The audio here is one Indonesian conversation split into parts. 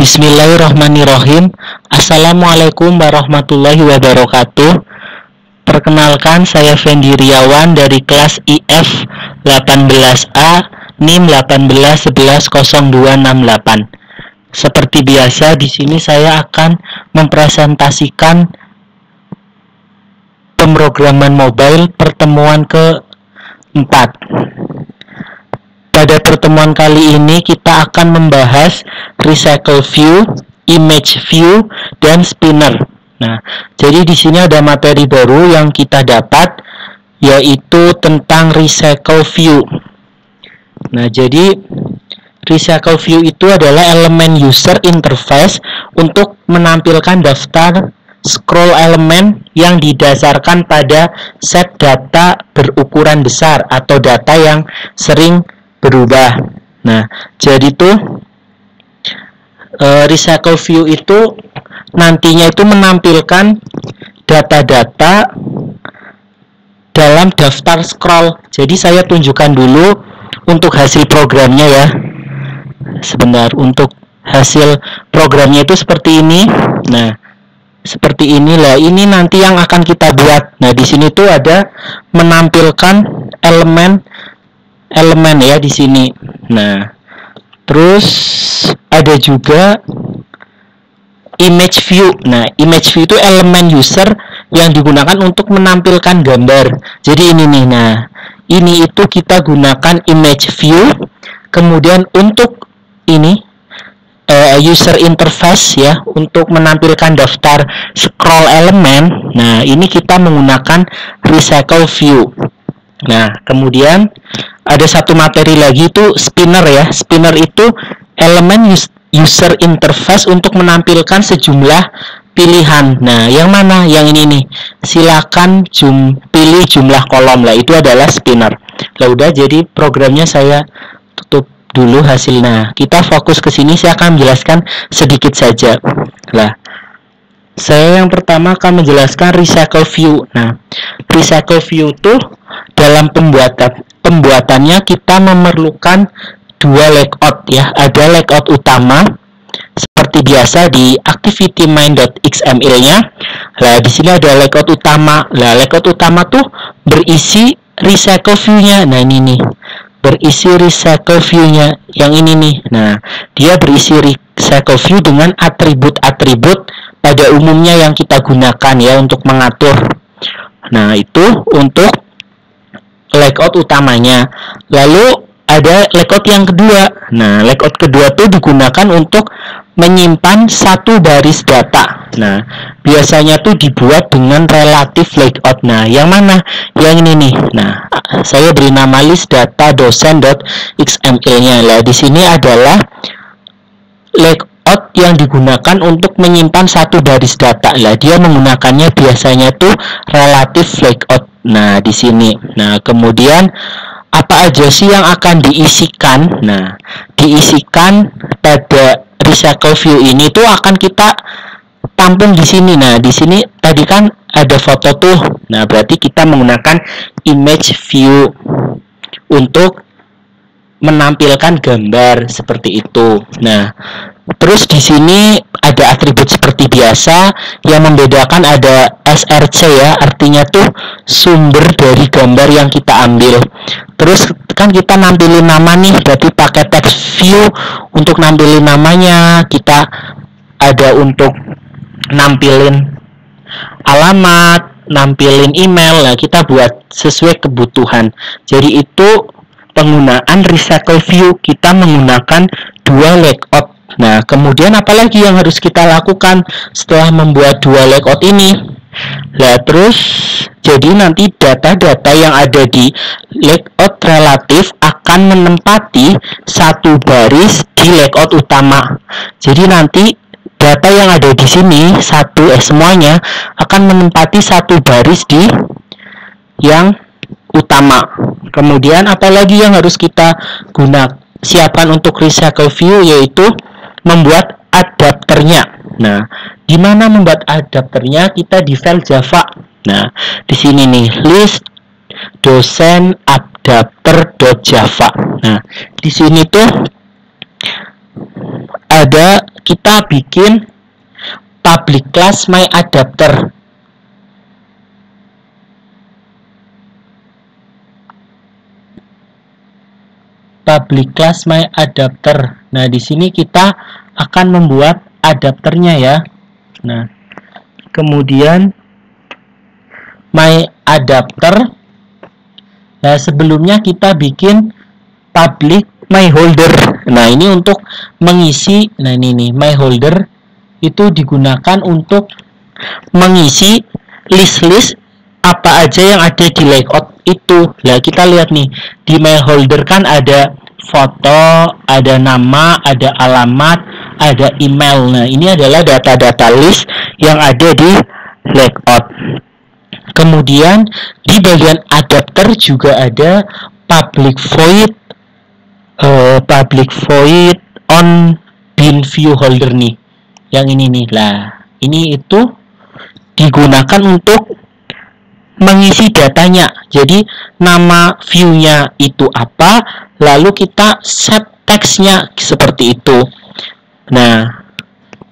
Bismillahirrahmanirrahim. Assalamualaikum warahmatullahi wabarakatuh. Perkenalkan, saya Fendi Riawan dari kelas IF 18A NIM 18110268. Seperti biasa, di sini saya akan mempresentasikan pemrograman mobile pertemuan keempat. Pada pertemuan kali ini kita akan membahas recycle view, image view, dan spinner. Nah, jadi di sini ada materi baru yang kita dapat, yaitu tentang recycle view. Nah, jadi recycle view itu adalah elemen user interface untuk menampilkan daftar scroll elemen yang didasarkan pada set data berukuran besar atau data yang sering berubah. Nah, jadi tuh recycle view itu nantinya itu menampilkan data-data dalam daftar scroll. Jadi saya tunjukkan dulu untuk hasil programnya ya. Sebentar, untuk hasil programnya itu seperti ini. Nah, seperti inilah. Ini nanti yang akan kita buat. Nah, di sini tuh ada menampilkan elemen ya di sini. Nah, terus ada juga image view. Nah, image view itu elemen user yang digunakan untuk menampilkan gambar. Jadi ini nih. Nah, ini itu kita gunakan image view. Kemudian untuk ini user interface ya, untuk menampilkan daftar scroll elemen. Nah, ini kita menggunakan recycle view. Nah, kemudian ada satu materi lagi, itu spinner ya. Spinner itu elemen user interface untuk menampilkan sejumlah pilihan. Nah, yang mana? Yang ini nih. Silakan pilih jumlah kolom lah. Itu adalah spinner. Lah udah, jadi programnya saya tutup dulu hasilnya. Kita fokus ke sini. Saya akan menjelaskan sedikit saja. Lah, saya yang pertama akan menjelaskan recycle view. Nah, recycle view tuh dalam pembuatannya kita memerlukan dua layout ya. Ada layout utama seperti biasa di activity main.xml-nya. Nah, di sini ada layout utama. Nah, layout utama tuh berisi recycle view-nya. Nah, ini nih. Berisi recycle view-nya yang ini nih. Nah, dia berisi recycle view dengan atribut-atribut pada umumnya yang kita gunakan ya untuk mengatur. Nah, itu untuk layout utamanya. Lalu ada layout yang kedua. Nah, layout kedua tuh digunakan untuk menyimpan satu baris data. Nah, biasanya tuh dibuat dengan relatif layout. Nah, yang mana? Yang ini nih. Nah, saya beri nama list data dosen.xml-nya. Nah, di sini adalah layout yang digunakan untuk menyimpan satu baris data. Lah, dia menggunakannya biasanya tuh relatif layout. Nah, di sini. Nah, kemudian apa aja sih yang akan diisikan? Nah, diisikan pada recycle view ini tuh akan kita tampung di sini. Nah, di sini tadi kan ada foto tuh. Nah, berarti kita menggunakan image view untuk menampilkan gambar seperti itu. Nah, terus di sini ada atribut seperti biasa. Yang membedakan ada src ya, artinya tuh sumber dari gambar yang kita ambil. Terus kan kita nampilin nama nih, berarti pakai text view untuk nampilin namanya. Kita ada untuk nampilin alamat, nampilin email. Nah, kita buat sesuai kebutuhan. Jadi itu penggunaan recycle view, kita menggunakan dua layout. Nah, kemudian apalagi yang harus kita lakukan setelah membuat dua layout ini? Nah, terus jadi nanti data-data yang ada di layout relatif akan menempati satu baris di layout utama. Jadi nanti data yang ada di sini semuanya akan menempati satu baris di yang utama. Kemudian apalagi yang harus kita siapkan untuk recycle view, yaitu membuat adapternya. Nah, gimana membuat adapternya? Kita di file Java. Nah, di sini nih list dosen adapter.java. Nah, di sini tuh ada kita bikin public class my adapter. Public class my adapter. Nah, di sini kita akan membuat adapternya ya. Nah, kemudian my adapter. Nah, sebelumnya kita bikin public my holder. Nah, ini untuk mengisi. Nah, ini nih my holder itu digunakan untuk mengisi list-list apa aja yang ada di layout itu. Nah, kita lihat nih di my holder kan ada foto, ada nama, ada alamat, ada email. Nah, ini adalah data-data list yang ada di layout. Kemudian di bagian adapter juga ada public void on bin view holder nih. Yang ini nih lah. Ini itu digunakan untuk mengisi datanya. Jadi nama view-nya itu apa, lalu kita set teksnya seperti itu. Nah,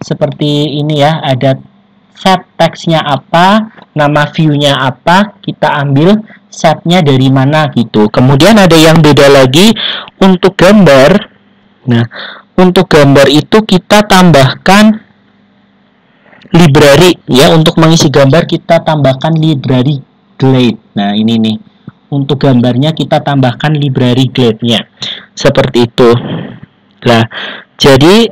seperti ini ya, ada set teksnya apa, nama view-nya apa, kita ambil setnya dari mana gitu. Kemudian ada yang beda lagi untuk gambar. Nah, untuk gambar itu kita tambahkan library ya. Untuk mengisi gambar kita tambahkan library glade. Nah, ini nih. Untuk gambarnya kita tambahkan library glade-nya. Seperti itu. Nah, jadi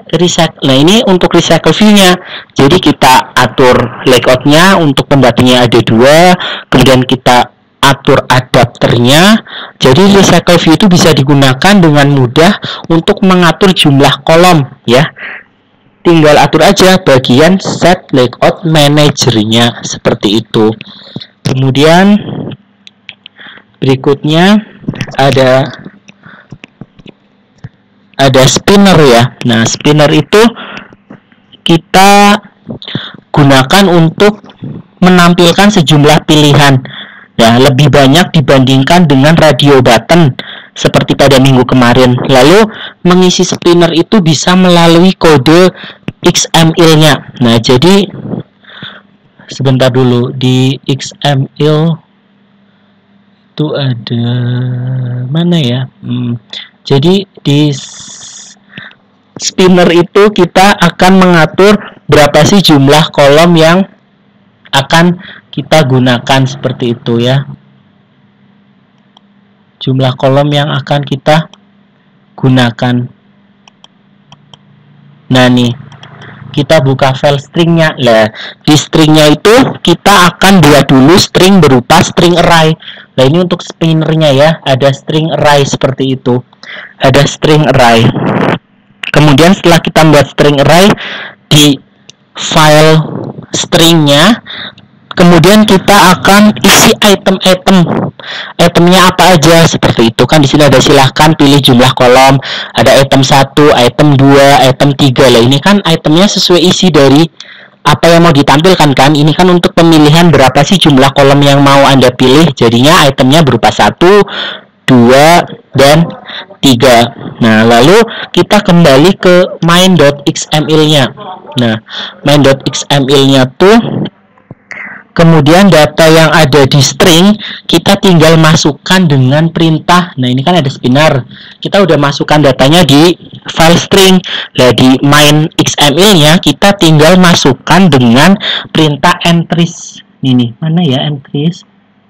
nah ini untuk recycle view-nya. Jadi kita atur layout-nya, untuk pembatinnya ada 2, kemudian kita atur adapternya. Jadi recycle view itu bisa digunakan dengan mudah untuk mengatur jumlah kolom ya. Tinggal atur aja bagian set layout manager-nya seperti itu. Kemudian berikutnya ada spinner ya. Nah, spinner itu kita gunakan untuk menampilkan sejumlah pilihan. Ya, lebih banyak dibandingkan dengan radio button seperti pada minggu kemarin. Lalu mengisi spinner itu bisa melalui kode XML-nya. Nah, jadi sebentar dulu, di XML itu ada mana ya? Jadi di spinner itu kita akan mengatur berapa sih jumlah kolom yang akan kita gunakan seperti itu ya. Jumlah kolom yang akan kita gunakan. Nah nih, kita buka file stringnya. Nah, di stringnya itu kita akan buat dulu string berupa string array. Nah, ini untuk spinnernya ya, ada string array seperti itu. Ada string array. Kemudian setelah kita membuat string array di file stringnya, kemudian kita akan isi itemnya apa aja seperti itu kan. Di sini ada silahkan pilih jumlah kolom, ada item 1, item 2, item 3. Lah ini kan itemnya sesuai isi dari apa yang mau ditampilkan kan. Ini kan untuk pemilihan berapa sih jumlah kolom yang mau Anda pilih. Jadinya itemnya berupa 1, 2, dan 3. Nah, lalu kita kembali ke main.xml-nya. Nah, main.xml-nya tuh kemudian data yang ada di string kita tinggal masukkan dengan perintah. Nah, ini kan ada spinner. Kita udah masukkan datanya di file string. Nah, di main XML-nya kita tinggal masukkan dengan perintah entries. Ini mana ya entries?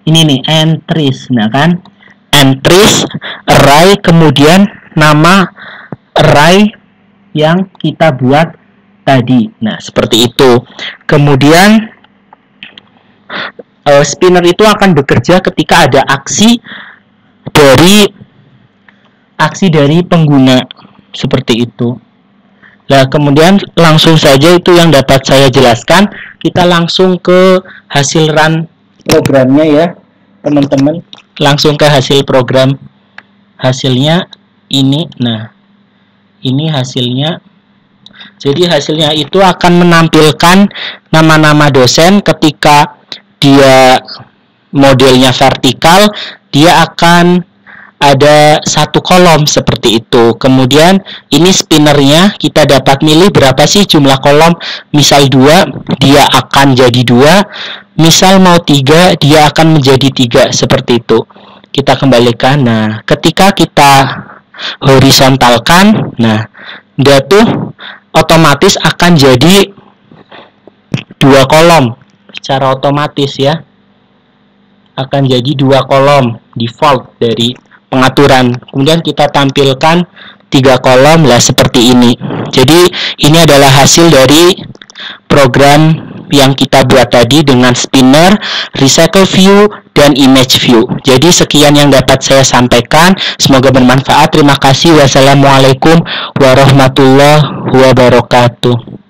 Ini nih entries. Nah, kan entries array, kemudian nama array yang kita buat tadi. Nah, seperti itu. Kemudian spinner itu akan bekerja ketika ada aksi dari pengguna seperti itu. Nah, kemudian langsung saja itu yang dapat saya jelaskan. Kita langsung ke hasil run programnya ya, teman-teman. Langsung ke hasil program. Hasilnya ini. Nah, ini hasilnya. Jadi hasilnya itu akan menampilkan nama-nama dosen. Ketika dia modelnya vertikal, dia akan ada satu kolom seperti itu. Kemudian ini spinnernya, kita dapat milih berapa sih jumlah kolom. Misal 2, dia akan jadi 2. Misal mau 3, dia akan menjadi 3, seperti itu. Kita kembalikan. Nah, ketika kita horizontalkan, nah, dia tuh otomatis akan jadi 2 kolom secara otomatis ya. Akan jadi 2 kolom default dari pengaturan. Kemudian kita tampilkan 3 kolom lah seperti ini. Jadi ini adalah hasil dari program yang kita buat tadi dengan spinner, recycle view, dan image view. Jadi sekian yang dapat saya sampaikan. Semoga bermanfaat. Terima kasih. Wassalamualaikum warahmatullahi wabarakatuh.